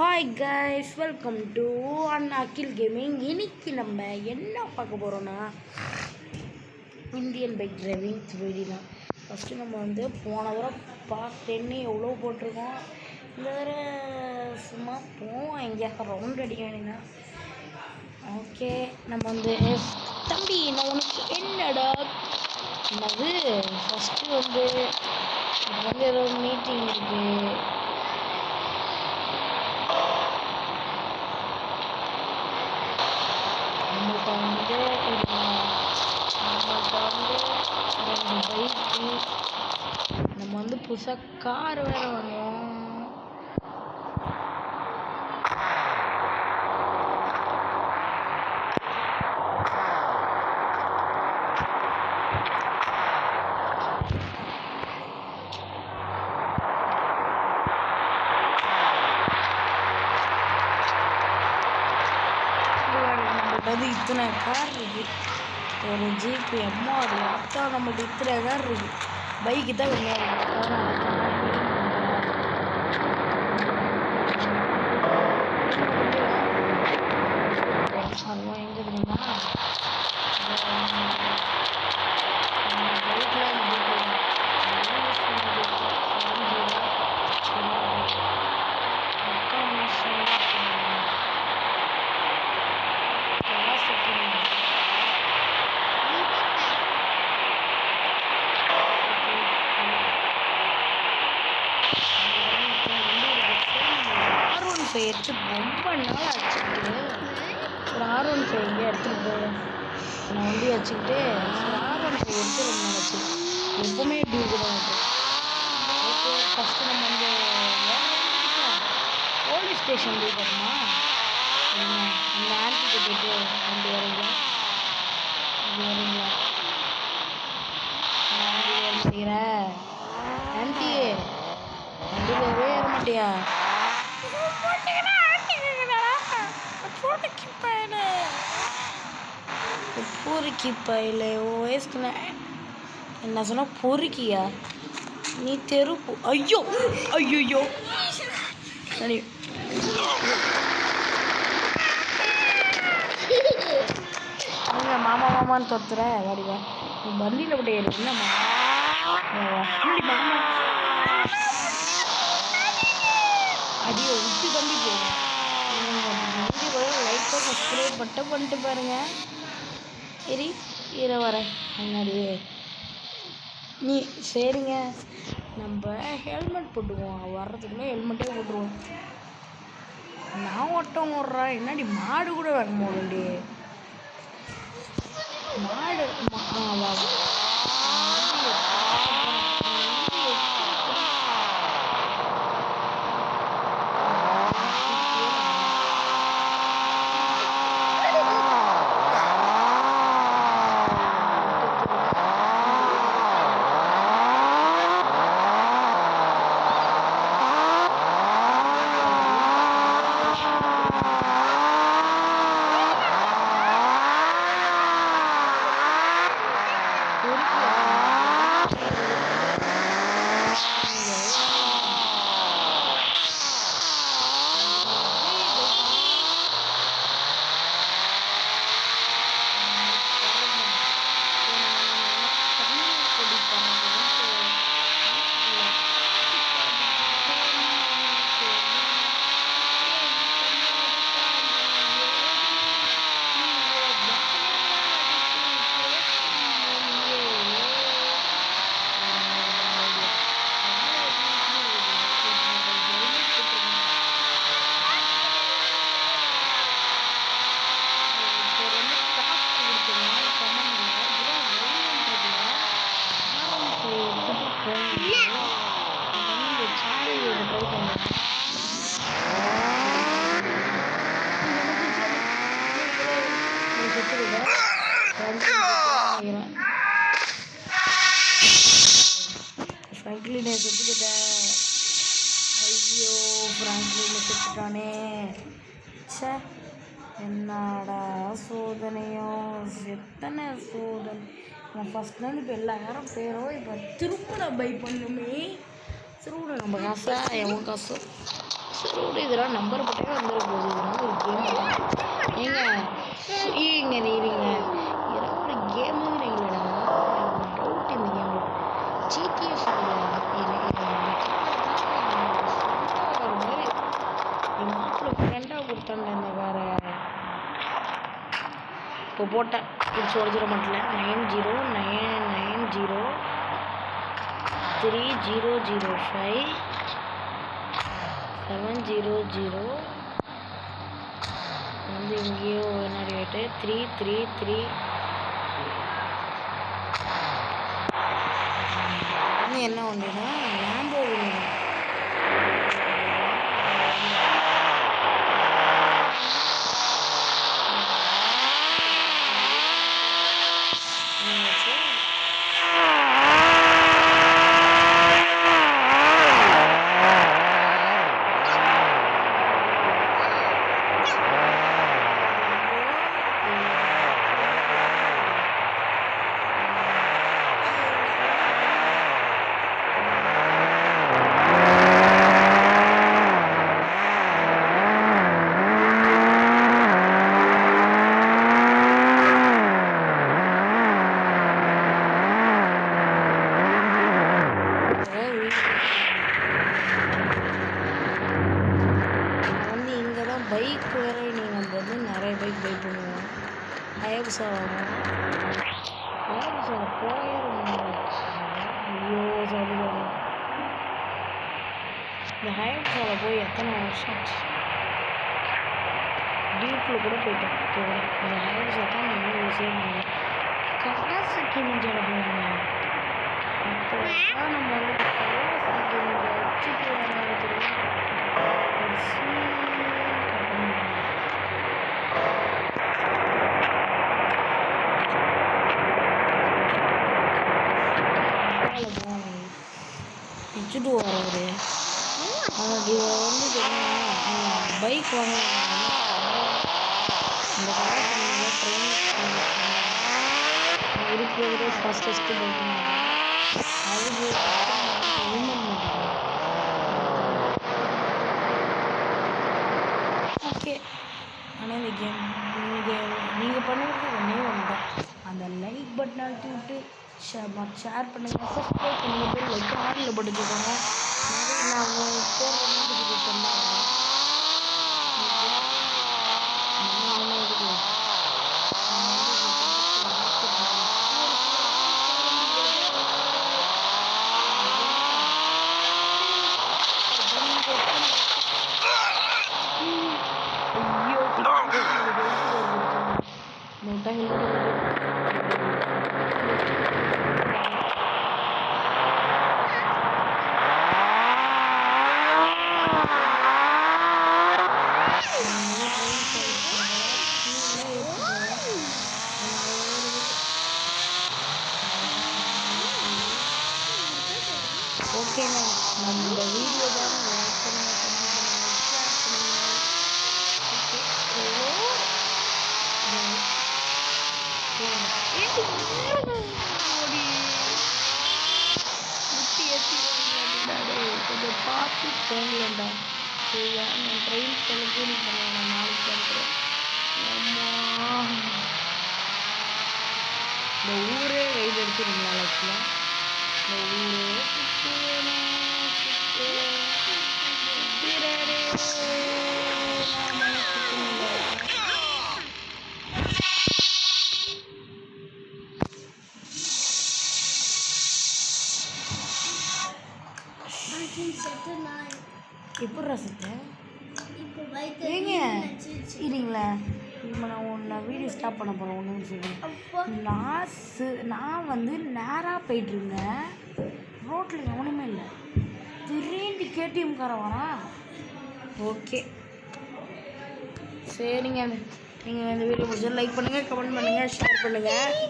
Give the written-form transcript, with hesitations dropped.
Hi guys, welcome to Akhil gaming. இன்னைக்கு நம்ம என்ன பார்க்க போகிறோன்னா இந்தியன் பைக் டிரைவிங் 3D தான். ஃபஸ்ட்டு நம்ம போன தடவை பார்ட் 10 எவ்வளோ போட்டிருக்கோம். இந்த தடவை சும்மா போவோம், எங்கேயா ரவுண்ட் அடிக்க வேண்டியதான். ஓகே, நம்ம தம்பி நான் உனக்கு என்னடா என்னது ஃபஸ்ட்டு ஏதோ மீட்டிங் இருக்குது. நம்மள்கிட்ட 2 பைக்கு, நம்ம புதுசாக கார் வேறு வாங்குவோம். இத்தனை கார் இருக்குது, ஒரு ஜீப்பு எம்ஆர் அப்பா, நம்மளுக்கு இத்தனை கார் இருக்குது. பைக்கு தான் அதுவும் எங்கே தெரியுமா, எடுத்து ரொம்ப நாள் ஆச்சுக்கிட்டு ஒரு R15 எங்கே எடுத்துகிட்டு போவேன். நான் வச்சுக்கிட்டு ஒரு R15 எடுத்து ரொம்ப நாள் ஆச்சு. எப்பவுமே டியூக்கு தான் இருக்குது. ஓகே, ஃபஸ்ட்டு நம்ம போலீஸ் ஸ்டேஷன் போய் பார்த்தோமா, இந்த ஆன்டிக்கு போய்ட்டு வண்டி வரீங்களா மாட்டேங்கிற ஆன்டி, வண்டியில் ஏற மாட்டியா? பொறுக்கி பயில வயசுக்குள்ள என்ன சொன்னா பொறுக்கியா நீ? தெரு ஐயோ ஐயோ சரி, மாமா மாமான்னு தொத்துற வாடிவா. நீ வண்டியில் விட்டு என்ன மாமா அடியோ விட்டு தம்பி போகும். லைட்டாக சப்ஸ்கிரைப் பண்ணிட்டு பாருங்க. சரி, வரேன் முன்னாடியே நீ. சரிங்க, நம்ம ஹெல்மெட் போட்டுக்குவோம். வர்றதுக்குள்ளே ஹெல்மெட்டே போட்டுருவோம். நான் ஓட்டம் ஓடுறேன், என்னாடி மாடு கூட வர முடியலடி. மாடு ஃப்ராங்க்லினை செத்துக்கிட்டேன். ஐயோ, ஃப்ராங்க்லினை செத்துட்டானே. சே, என்னடா சோதனையோ, எத்தனை சோதனை. நான் ஃபஸ்ட்லேருந்து இப்போ எல்லாரும் பேரோ இப்போ திரும்ப நான் பை பண்ணுமே. திரும்ப நம்ம காசா எவன் காசோ சரி இதெல்லாம் நம்பர் போட்டே வந்துட போகுது. இதெல்லாம் ஒரு கேம் ஏங்க ஏங்க நீங்க இதெல்லாம் ஒரு கேமுங்கிறீங்களா? எனக்கு டவுட் இந்த கேமில் ஜிடிஎஃப் ஒரு மாதிரி என் மாப்பிள்ள ஃப்ரெண்டாக கொடுத்தாண்ட இந்த காரை இப்போ போட்டேன் பிடிச்சி உடச்சிட மாட்டேன். 90993005 700 வந்து இங்கேயோ என்ன ரேட்டு 333 என்ன ஒன்றுனா லேம்போகினி பைக் வேறு நீங்கள் வந்து நிறைய பைக் பை பண்ணுவோம். ஹயாபுசா போயே ஐயோ சாப்பிடுவாங்க. இந்த ஹயாபுசாவில் போய் எத்தனை வருஷம் ஆச்சு. டியூக்கில் கூட போயிட்டேன். போகிறேன் இந்த ஹயாபுசா தான் நான் இன்னும் யூஸே பண்ணல. காசுக்கு நெஞ்சால் போவாங்க. அப்போ நம்ம வந்து காசுக்கு நெஞ்சா வச்சுட்டு வச்சுட்டு வர்றவர் அவனுக்கு வந்து பைக் வாங்க இந்த காலத்தில் ட்ரெயின் இருக்கிறதே ஃபாஸ்டஸ்ட்டு பைக் அது ஓகே. ஆனால் இந்த கேம் நீங்கள் பண்ணுறது ஒன்றே ஒன்று தான். அந்த லைக் பட்டன் அழுத்தி விட்டு ஷேர் பண்ணுங்கள், சப்ஸ்கிரைப் பண்ணுங்கள், லைக் ஆடில் போட்டுக்கோங்க. நிறைய நான் போடுற நோட்டிஃபிகேஷன் தான் ஓகேங்க. நம்ம இந்த வீடியோ தான் லைக் பண்ணுங்கள், கொஞ்சம் பார்த்து போங்களேன்டா. சரியா நான் ட்ரெயின் செலவு பண்ணுவேன். நாளைக்கு பண்ணுறேன். அம்மா இந்த ஊரே ரைடு எடுத்து ரொம்ப நாளைக்குல இந்த ஊரே எப்படி ரசித்தேன் ஏங்க இல்லைங்களா? இப்போ நான் வீடியோ ஸ்டாப் பண்ண போகிறேன். ஒன்று சொல்லி நான் வந்து நேராக போயிட்டுருந்தேன். ரோட்டில் எவனுமே இல்லை. திடீர்னு கேடிஎம்கார வரா. ஓகே சரிங்க. நீங்கள் இந்த வீடியோ பிடிச்சா லைக் பண்ணுங்கள், கமெண்ட் பண்ணுங்கள், ஷேர் பண்ணுங்கள்.